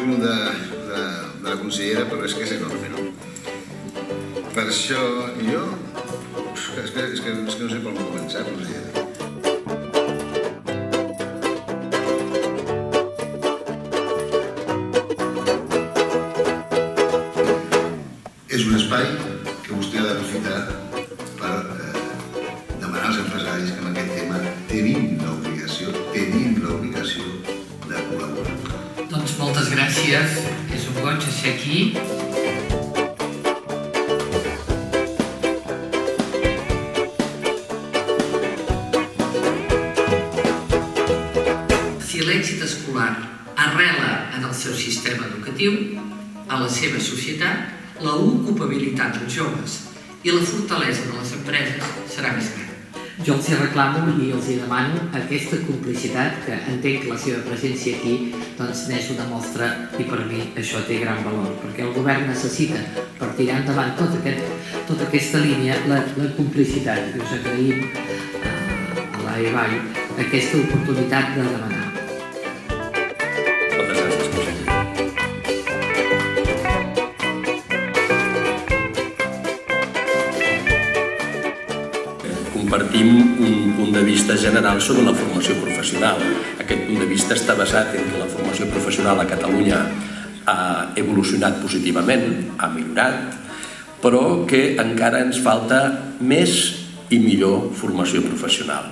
currículum de la consellera, però és que és enorme, no? Per això jo... És que no sé per on començar, consellera. És un espai que vostè ha d'aprofitar per demanar als empresaris que en aquest tema tenim l'obligació de col·laborar. Doncs moltes gràcies, és un goig ser aquí. Si l'èxit escolar arrela en el seu sistema educatiu, a la seva societat, la ocupabilitat dels joves i la fortalesa de les empreses serà més gran. Jo els reclamo i els demano aquesta complicitat, que entenc que la seva presència aquí n'és una mostra, i per mi això té gran valor, perquè el govern necessita, per tirar endavant tota aquesta línia, la complicitat. I us agraïm a la EVAI aquesta oportunitat de demanar. Compartim un punt de vista general sobre la formació professional. Aquest punt de vista està basat en que la formació professional a Catalunya ha evolucionat positivament, ha millorat, però que encara ens falta més i millor formació professional.